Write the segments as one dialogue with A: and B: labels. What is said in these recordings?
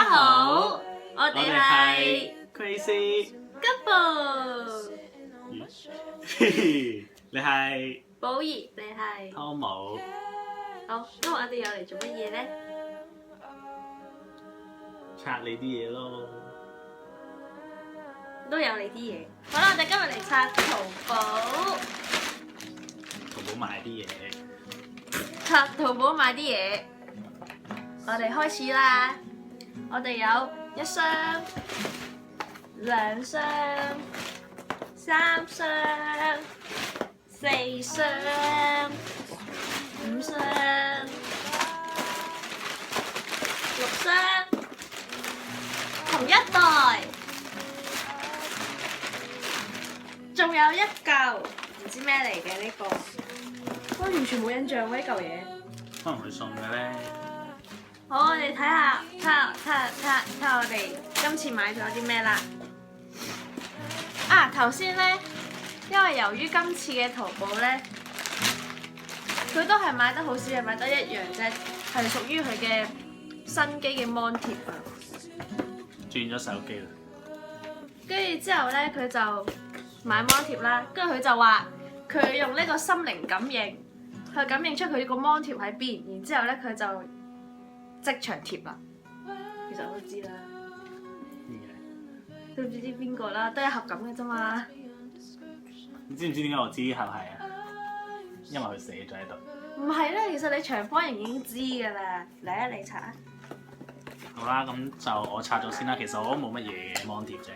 A: 好，我哋係
B: Crazy
A: Couple。
B: 你係
A: 寶兒，你係
B: 湯姆。
A: 好，今日我哋又嚟做乜嘢咧？
B: 拆你啲嘢咯。
A: 都有你啲嘢。好啦，我哋今日嚟拆淘寶，
B: 淘寶買啲嘢。
A: 拆淘寶買啲嘢。我哋開始啦！我哋有1箱、2箱、3箱、4箱、5箱、6箱，同一袋，仲有一嚿唔知咩嚟嘅呢個，我完全冇印象喎呢嚿嘢。
B: 可能佢送嘅咧。
A: 好，我哋睇下我哋今次買咗啲咩啦。啊，頭先咧，因為由於今次嘅淘寶咧，佢都係買得好少，係買得一樣啫，係屬於佢嘅新機嘅 mon 貼啊。
B: 轉咗手機啦。
A: 跟住之後咧，佢就買 mon 貼啦，跟住佢就話佢用呢個心靈感應去感應出佢個 mon 貼喺邊，然之後咧佢就即場貼啦。其實我都知啦，都唔知邊個啦，得一盒咁嘅啫嘛。
B: 你知唔知點解我知呢盒係啊？因為佢寫咗喺度。
A: 唔係咧，其實你長方形已經知㗎啦。嚟啊，你拆啊！
B: 好啦，咁就我拆咗先啦。其實我都冇乜嘢嘅 mon 貼啫。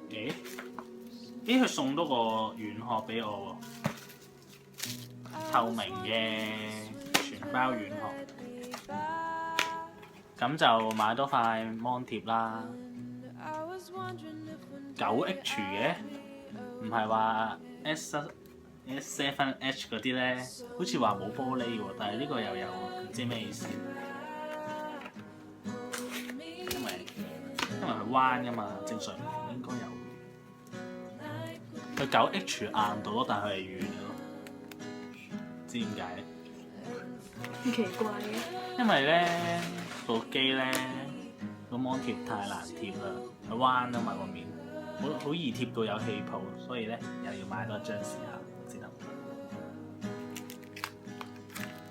B: 咦？佢送多個軟殼俾我喎，透明嘅全包軟殼。咁就買多塊 mon 貼啦。9H 嘅，唔係話 S7H 嗰啲咧，好似話冇玻璃喎，但係呢個又有唔知咩意思。因為佢彎㗎嘛，正常應該有。佢9H 硬度咯，但係佢係軟嘅咯，知點解咧？
A: 咁奇怪嘅。
B: 因為咧部機咧個 mon 貼太難貼啦，佢彎啊嘛個面，好易貼到有氣泡，所以咧又要買多一張試下先得。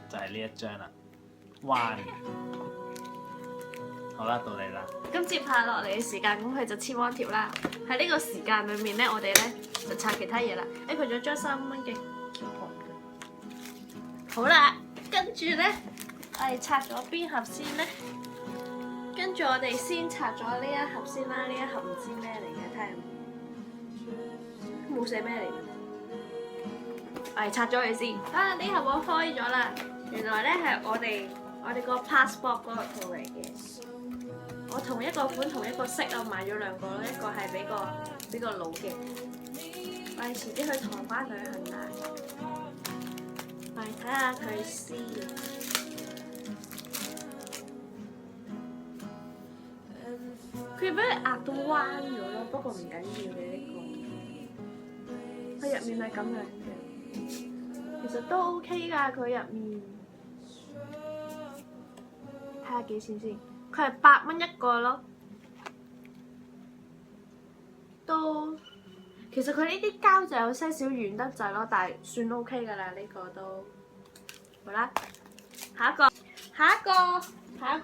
B: 就係呢一張啦，彎。好啦，到你啦。
A: 咁接下落嚟嘅時間，咁佢就黐 mon 貼啦。喺呢個時間裏面咧，我哋咧就拆其他嘢啦。佢仲有張3蚊嘅 coupon 嘅。好啦，跟住咧，我哋拆咗邊盒先咧？跟住我哋先拆咗呢一盒先啦。呢一盒唔知咩嚟嘅，睇下冇寫咩嚟嘅。我哋拆咗佢先。啊，呢盒我開咗啦。原來咧係我哋個 passport 嗰個套嚟嘅。我同一個款同一個色，我買咗2個咯，一個係俾個老嘅。我哋遲啲去台灣旅行啦，我哋睇下佢先。佢俾佢壓到彎咗咯，不過唔緊要嘅呢個。佢入面係咁樣嘅，其實都 OK 㗎，佢入面。睇下幾錢先。佢係8蚊一個咯，都其實佢呢啲膠就有些少軟得滯咯，但係算 OK 㗎啦，呢個都好啦。下一個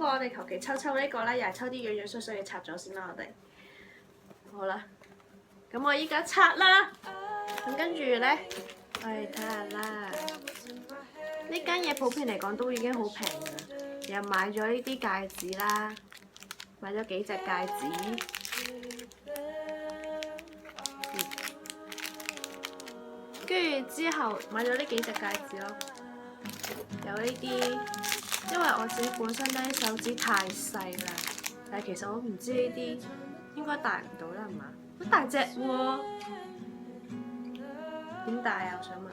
A: 我哋求其抽呢個啦，又係抽啲樣樣衰衰嘅拆咗先啦，我哋好啦。咁我依家拆啦，咁跟住咧，我哋睇下啦。呢間嘢普遍嚟講都已經好平㗎。又買咗呢啲戒指啦，買咗幾隻戒指，跟住之後買咗呢幾隻戒指咯，有呢啲，因為我自己本身咧手指太細啦，但係其實我唔知呢啲應該戴唔到啦，係嘛？好大隻喎，點戴啊？我想問，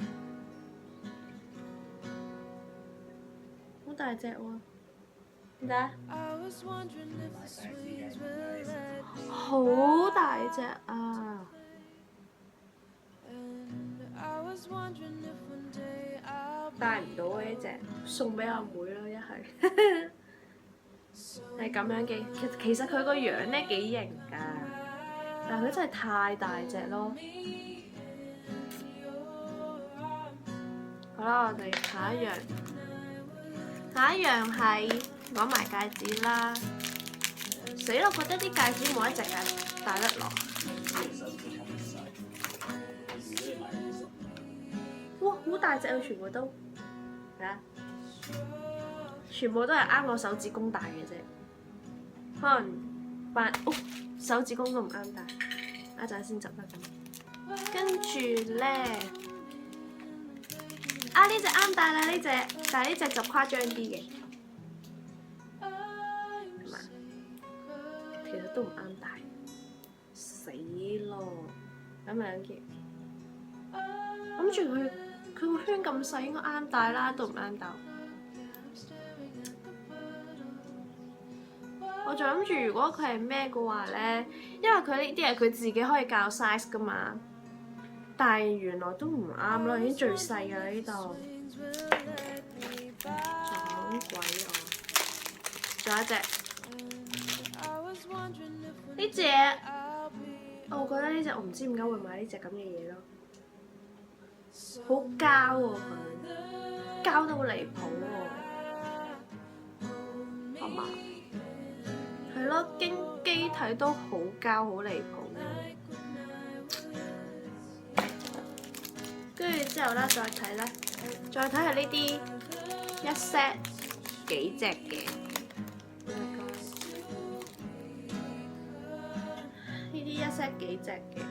A: 好大隻喎。點解？好大隻啊！戴唔到啊！呢隻送俾阿妹咯，一係係咁樣嘅。其實佢個樣咧幾型㗎，但係佢真係太大隻咯。好啦，我哋下一樣，下一樣係攞埋戒指啦。死咯！覺得啲戒指冇一隻係戴得落。哇！好大隻啊，全部都係啊，全部都係啱我手指公大嘅啫。可能手指公都唔啱戴，一陣先執得咁。跟住咧，呢隻啱戴啦，呢隻，但係呢隻就誇張啲嘅，係嘛？其實都唔啱戴，死咯！咁樣嘅，諗住佢個圈咁細，應該啱戴啦，都唔啱戴。我仲諗住，如果佢係咩嘅話咧，因為佢呢啲係佢自己可以校 size 噶嘛，但係原來都唔啱啦，已經最細噶啦呢度。撞鬼我！仲有一隻，呢隻我覺得呢隻我唔知點解會買呢隻咁嘅嘢咯，好膠喎佢，膠得好離譜喎，係嘛？係咯，經機體都好膠，好離譜。跟住之後咧，再睇咧，再睇下呢啲一 set 幾隻嘅。呢啲一 set 幾隻嘅。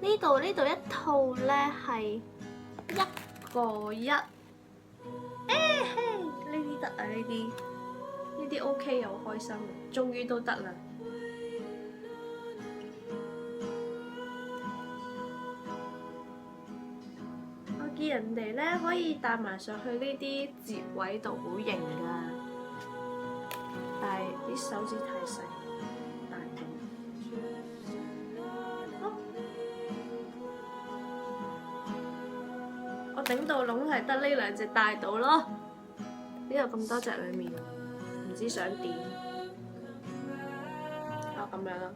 A: 呢度一套咧係1個1。呢啲得啊，呢啲 OK 又開心，終於都得啦。我見人哋咧可以帶埋上去呢啲折位度，好型噶，但係啲手指太細，戴唔到。我頂到籠係得呢兩隻戴到咯，呢度咁多隻裡面。唔知想點咁樣啦，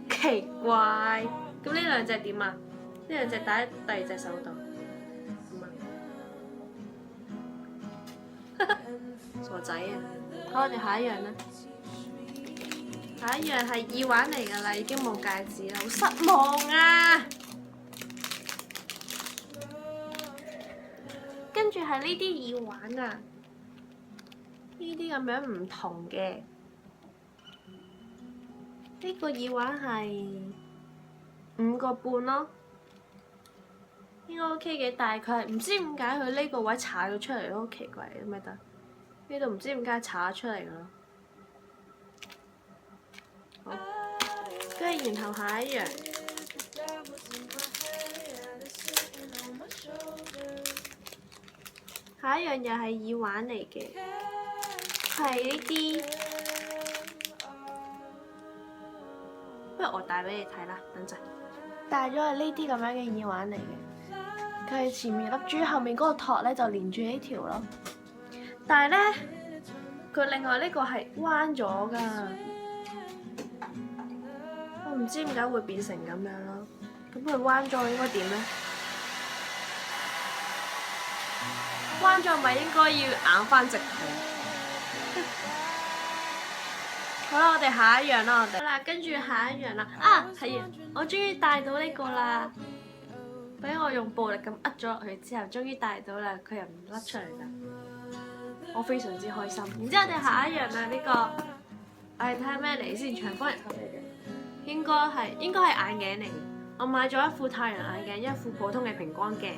A: 奇怪。咁呢兩隻點啊？呢兩隻戴喺第二隻手度，傻仔啊！好，我哋下一樣啦。下一樣係耳環嚟㗎啦，已經冇戒指啦，好失望啊！跟住係呢啲耳環啊。呢啲咁樣唔同嘅，呢個耳環係5個半咯，應該 OK 嘅，但係佢係唔知點解佢呢個位踩咗出嚟咯，好奇怪嘅咩得？呢度唔知點解踩咗出嚟咯。好，跟住然後下一樣，下一樣又係耳環嚟嘅。係呢啲，不如我戴俾你睇啦，等陣。戴咗係呢啲咁樣嘅耳環嚟嘅，佢係前面粒珠，後面嗰個托咧就連住呢條咯。但係咧，佢另外呢個係彎咗㗎，我唔知點解會變成咁樣咯。咁佢彎咗應該點咧？彎咗咪應該要硬翻直佢。好啦，我哋下一樣啦，好啦，跟住下一樣啦。係啊，我終於戴到呢個啦！俾我用暴力咁扼咗落去之後，終於戴到啦，佢又唔甩出嚟啦，我非常之開心。然之後我哋下一樣啦，呢個我哋睇下咩嚟先，長方形盒嚟嘅，應該係眼鏡嚟嘅。我買咗一副太陽眼鏡，一副普通嘅平光鏡。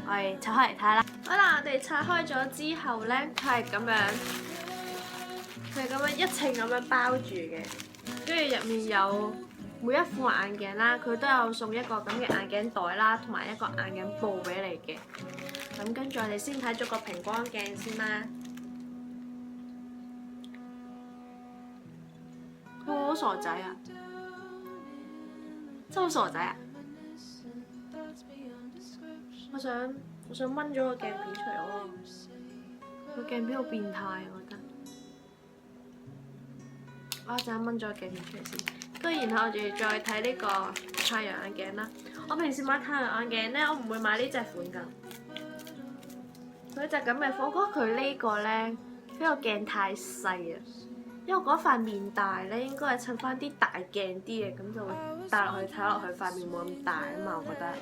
A: 我哋拆開嚟睇下啦。好啦，我哋拆開咗之後咧，佢係咁樣。佢係咁樣一稱咁樣包住嘅，跟住入面有每一副眼鏡啦，佢都有送一個咁嘅眼鏡袋啦，同埋一個眼鏡布俾你嘅。咁跟住我哋先睇咗個平光鏡先啦。佢好傻仔啊！真係好傻仔啊！我想掹咗個鏡片出嚟喎，個鏡片好變態我覺得。我一陣間掹咗個鏡片出嚟先。跟住然後我哋再睇呢個太陽眼鏡啦。我平時買太陽眼鏡咧，我唔會買呢隻款㗎。佢隻咁嘅款，我覺得佢呢個咧，呢個鏡太細啊。因為我覺得塊面大咧，應該係襯翻啲大鏡啲嘅，咁就會戴落去睇落去塊面冇咁大啊嘛，我覺得。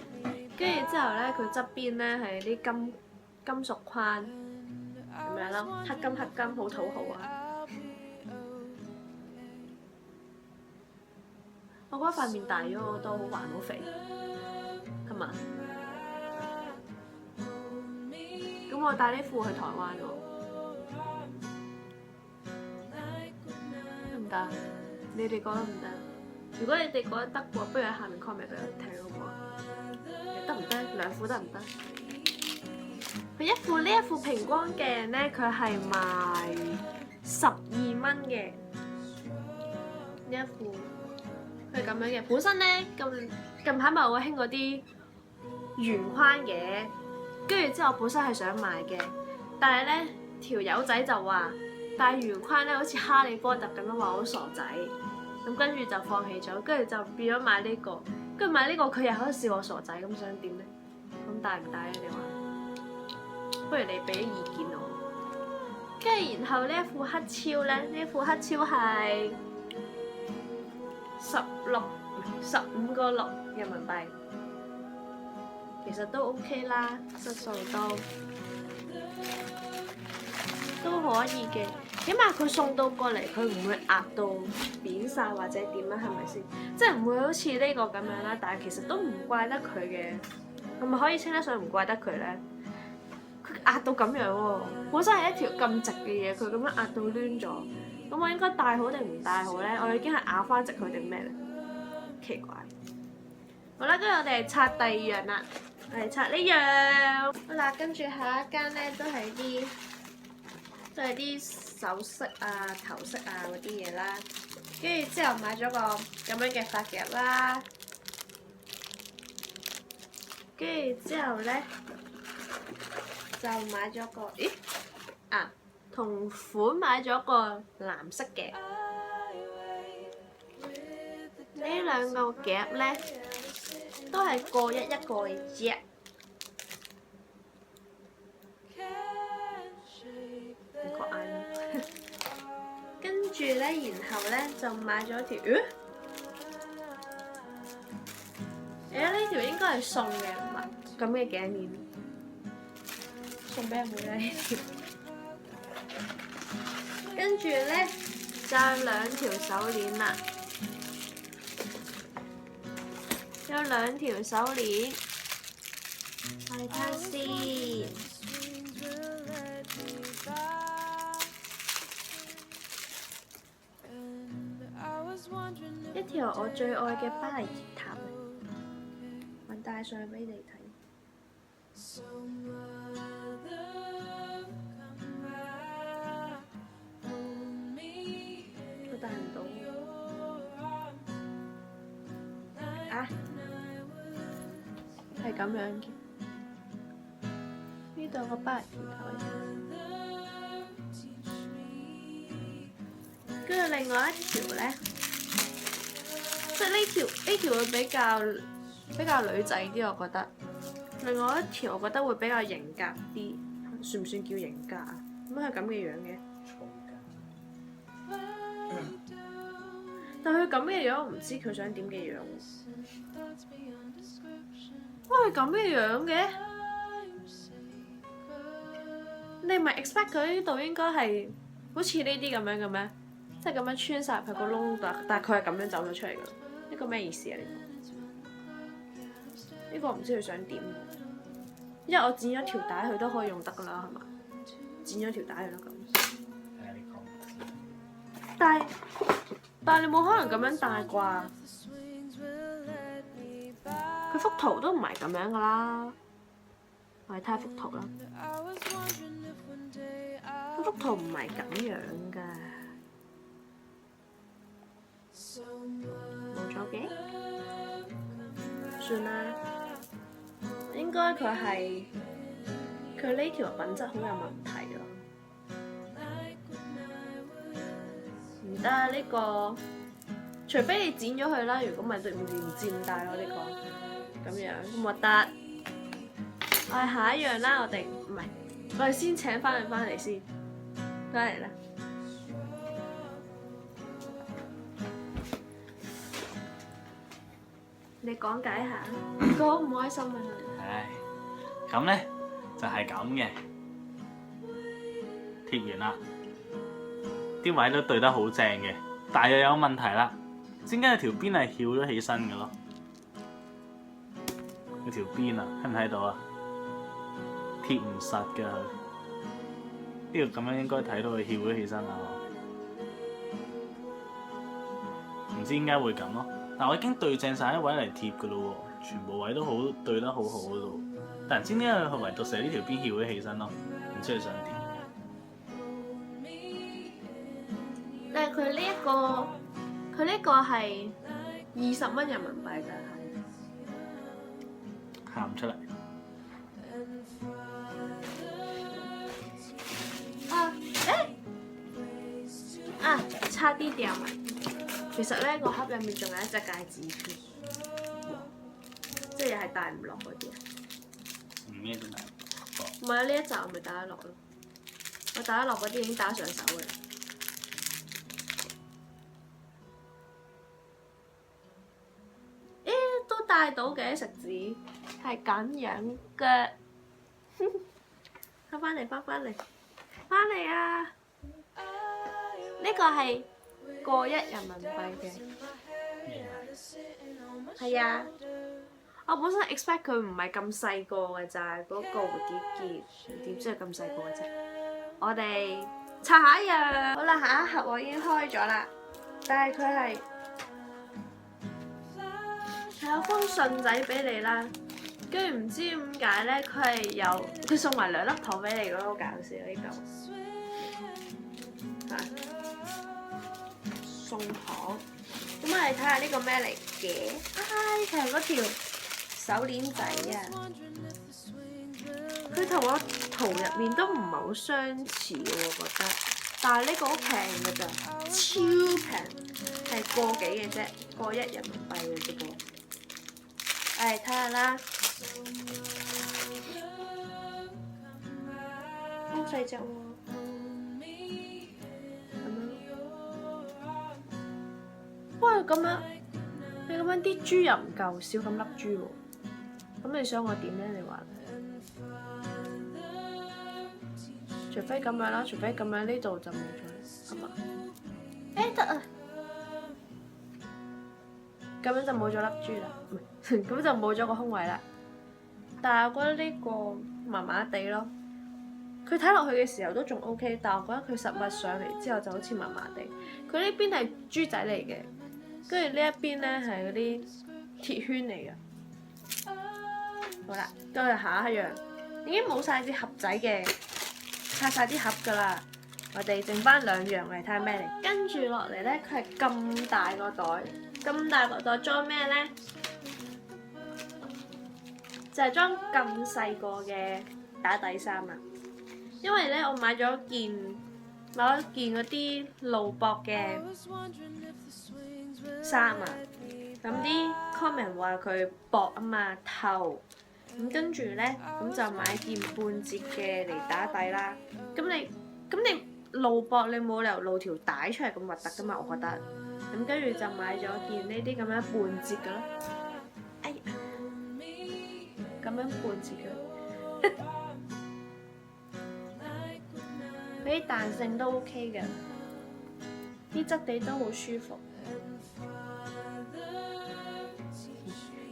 A: 跟住之後咧，佢側邊咧係啲金屬框咁樣咯，黑金好討好啊！我覺得塊面大咗好多，好橫好肥，係嘛？咁我帶呢副去台灣喎，得唔得？你哋覺得唔得？如果你哋覺得得嘅話，不如喺下面 comment 俾我睇好唔好？得唔得？兩副得唔得？佢呢一副平光鏡咧，佢係賣12蚊嘅呢一副。係咁樣嘅，本身咧近排咪好興嗰啲圓框嘅，跟住之後本身係想買嘅，但係咧條友仔就話戴圓框咧好似哈利波特咁樣，話好傻仔，咁跟住就放棄咗，跟住就變咗買呢個，跟住買呢個佢又喺度笑我傻仔，咁想點咧？咁戴唔戴啊？你話？不如你俾啲意見我。跟住然後呢一副黑超咧，呢一副黑超係15個6人民幣，其實都 OK 啦，質素都可以嘅，起碼佢送到過嚟，佢唔會壓到扁晒或者點啦，係咪先？即係唔會好似呢個咁樣啦，但係其實都唔怪得佢嘅，係咪可以稱得上唔怪得佢咧？佢壓到咁樣喎，本身係一條咁直嘅嘢，佢咁樣壓到攣咗，咁我應該戴好定唔戴好咧？我已經係咬翻直佢定咩咧？奇怪。好啦，跟住我哋拆第二樣啦，我哋拆呢樣。好啦，跟住下一間咧都係啲首飾啊、頭飾啊嗰啲嘢啦。跟住之後買咗個咁樣嘅髮夾啦。跟住之後咧就買咗個，同款買咗個藍色嘅。呢兩個夾咧都係個一個嘅啫。唔覺眼。跟住咧，然後咧就買咗條，呢條應該係送嘅，唔係咁嘅頸鏈，送俾阿妹啦呢條。跟住咧就有兩條手鏈啦。有兩條手鏈，我哋睇下先。一條我最愛嘅巴黎鐵塔，我戴上去俾你睇。我戴唔到。係咁樣嘅，呢度個巴黎鐵塔，跟住另外一條咧，即係呢條會比較女仔啲，我覺得。另外一條我覺得會比較型格啲，算唔算叫型格啊？點解係咁嘅樣嘅？但係佢咁嘅樣，我唔知佢想點嘅樣。哇！佢咁嘅樣嘅，你唔係 expect 佢呢度應該係好似呢啲咁樣嘅咩？即係咁樣穿晒佢個窿，但係佢係咁樣走咗出嚟㗎。呢個咩意思啊？呢個唔知佢想點，因為我剪咗條帶，佢都可以用得㗎啦，係嘛？剪咗條帶佢都咁。但係你冇可能咁樣戴啩？佢幅圖都唔係咁樣噶啦，我哋睇下幅圖啦。佢幅圖唔係咁樣噶，冇咗嘅，算啦。應應該佢呢條品質好有問題咯。唔得啊！呢個除非你剪咗佢啦，如果唔係對唔佔大咯呢個咁樣咁核突。下一樣啦，我哋先請翻嚟先，翻嚟啦。你講解下，佢好唔開心啊！
B: 唉，咁咧就係咁嘅，貼完啦，啲位都對得好正嘅，但係又有問題啦。點解條邊係翹咗起身嘅咯？佢條邊啊，睇唔睇到啊？貼唔實㗎，呢度咁樣應該睇到佢翹咗起身啊！唔知點解會咁咯？但我已經對正晒啲位嚟貼㗎咯喎，全部位都好對得好好嗰度。但唔知點解佢唯獨成呢條邊翹咗起身咯？唔知佢想點？
A: 但係佢呢個係20蚊人民幣㗎，
B: 喊唔出嚟。
A: 差啲掉埋。其實咧個盒入面仲有一隻戒指圈，即係又係戴唔落嗰啲啊。
B: 咩都戴
A: 唔係啊，呢一集我咪戴得落咯。我戴得落嗰啲已經戴上手嘅。都戴到嘅食指，係咁樣嘅。翻嚟啊！呢個係過1人民幣嘅。係啊，我本身 expect 佢唔係咁細個嘅咋，嗰個蝴蝶結點知係咁細個嘅啫。我哋拆下一樣。好啦，下一盒我已經開咗啦，但係佢係有封信仔俾你啦，跟住唔知點解咧，佢送埋2粒糖俾你，覺得好搞笑呢度。送糖，咁我哋睇下呢個咩嚟嘅？佢係嗰條手鏈仔啊！佢同我圖入面都唔係好相似喎，我覺得。但係呢個好平㗎咋，超平，係個幾嘅啫，過1人民幣嘅啫噃。睇下啦，好細隻喎。咁樣，你咁樣啲珠又唔夠，少咁粒珠喎。咁你想我點咧？你話？除非咁樣啦，除非咁樣呢度就冇咗，係嘛？得啊！咁樣就冇咗粒珠啦，咁就冇咗個空位啦。但係我覺得呢個麻麻地咯。佢睇落去嘅時候都仲 OK，但係我覺得佢實物上嚟之後就好似麻麻地。佢呢邊係珠仔嚟嘅。跟住呢一邊咧係嗰啲鐵圈嚟嘅。好啦，跟住下一樣，已經冇晒啲盒仔嘅，拆晒啲盒㗎啦。我哋剩翻2樣嚟睇下咩嚟。跟住落嚟咧，佢係咁大個袋，咁大個袋裝咩咧？就係裝咁細個嘅打底衫啊！因為咧，我買咗件嗰啲露膊嘅衫啊，咁啲 comment 話佢薄啊嘛，透，咁跟住咧，咁就買件半截嘅嚟打底啦。咁你露膊，你冇理由露條帶出嚟咁核突噶嘛，我覺得。咁跟住就買咗件呢啲咁樣半截嘅咯。哎呀，咁樣半截嘅，佢啲彈性都 OK 嘅，啲質地都好舒服。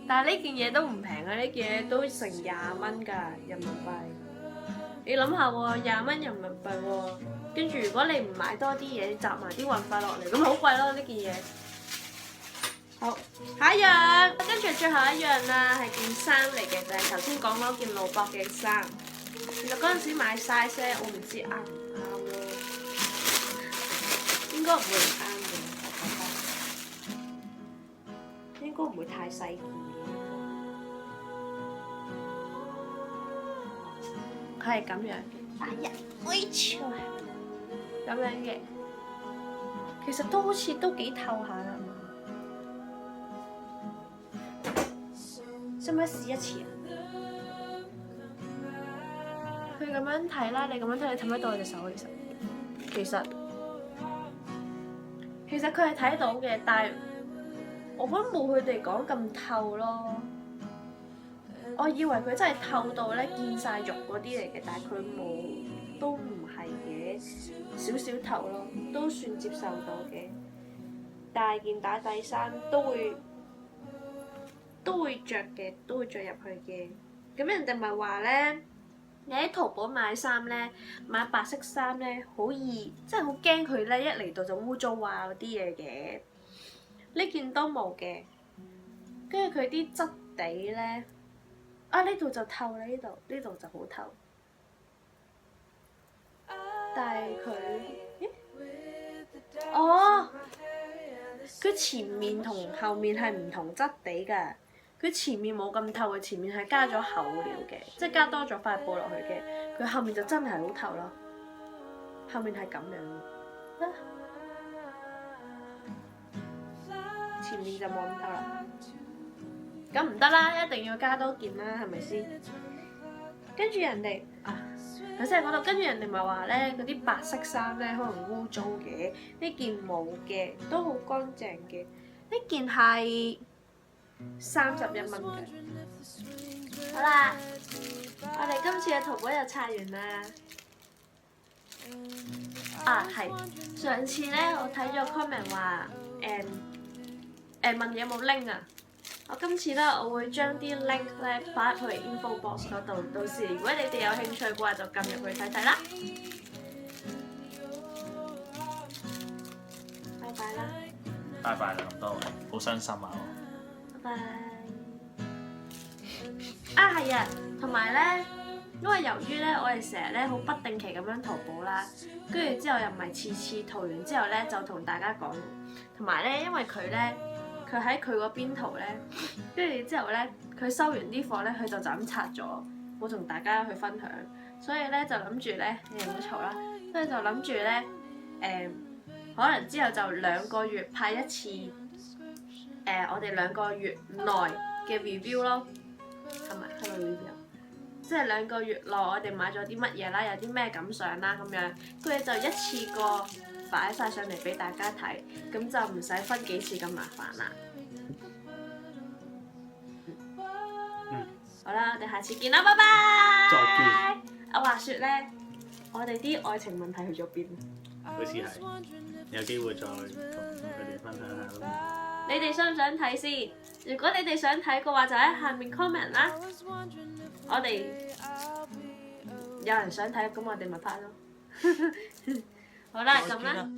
A: 但係呢件嘢都唔平啊！呢件嘢都成20蚊㗎人民幣。你諗下喎，20蚊人民幣喎，跟住如果你唔買多啲嘢，集埋啲運費落嚟，咁好貴咯呢件嘢。好，下一樣，跟住最後一樣啦，係件衫嚟嘅，就係頭先講嗰件露膊嘅衫。其實嗰陣時買 size 咧，我唔知啱唔啱咯，應該唔會唔啱嘅，我覺得應該唔會太細件。佢係咁樣嘅，打人，咁樣嘅，其實都好似都幾透下啦嘛。使唔使試一次啊？佢咁樣睇啦，你咁樣睇，你睇唔睇到我隻手？其實佢係睇到嘅，但係我覺得冇佢哋講咁透咯。我以為佢真係透到咧見晒肉嗰啲嚟嘅，但係佢冇，都唔係嘅，少少透咯，都算接受到嘅。大件打底衫都會着嘅，都會着入去嘅。咁人哋咪話咧，你喺淘寶買衫咧，買白色衫咧，好易，即係好驚佢咧一嚟到就污糟啊嗰啲嘢嘅。呢件都冇嘅，跟住佢啲質地咧，呢度就透啦，呢度就好透。但係佢，佢前面同後面係唔同質地㗎。佢前面冇咁透嘅，前面係加咗厚料嘅，即係加多咗塊布落去嘅。佢後面就真係好透咯，後面係咁樣，前面就冇咁透啦。咁唔得啦，一定要加多件啦，係咪先？跟住人哋頭先講到，跟住人哋咪話咧，嗰啲白色衫咧可能污糟嘅，呢件冇嘅，都好乾淨嘅。呢件係31蚊嘅。好啦，我哋今次嘅淘寶又刷完啦。係上次咧，我睇咗 comment 話問有冇 link 啊。我今次咧，我會將啲 link 咧擺入去 info box 嗰度，到時如果你哋有興趣嘅話，就撳入去睇睇啦。拜拜啦！
B: 拜拜啦，咁多位，好傷心啊！
A: 拜拜。係啊，同埋咧，因為由於咧，我哋成日咧好不定期咁樣淘寶啦，跟住之後又唔係次次淘完之後咧就同大家講，同埋咧，因為佢喺佢嗰邊淘咧，跟住之後咧，佢收完啲貨咧，佢就咁拆咗，冇同大家去分享，所以咧就諗住咧，你唔好嘈啦，所以就諗住咧，可能之後就2個月派一次，我哋2個月內嘅 review 咯，係咪 review？即係2個月內我哋買咗啲乜嘢啦，有啲咩感想啦咁樣，佢哋就一次過擺晒上嚟俾大家睇，咁就唔使分幾次咁麻煩啦。好啦，我哋下次見啦，拜拜。
B: 再見。
A: 話説咧，我哋啲愛情問題去咗邊？
B: 好似係，有機會再同佢哋分享下咯。
A: 你哋想唔想睇先？如果你哋想睇嘅話，就喺下面 comment 啦。我哋有人想睇，咁我哋咪拍咯。好啦，咁啦。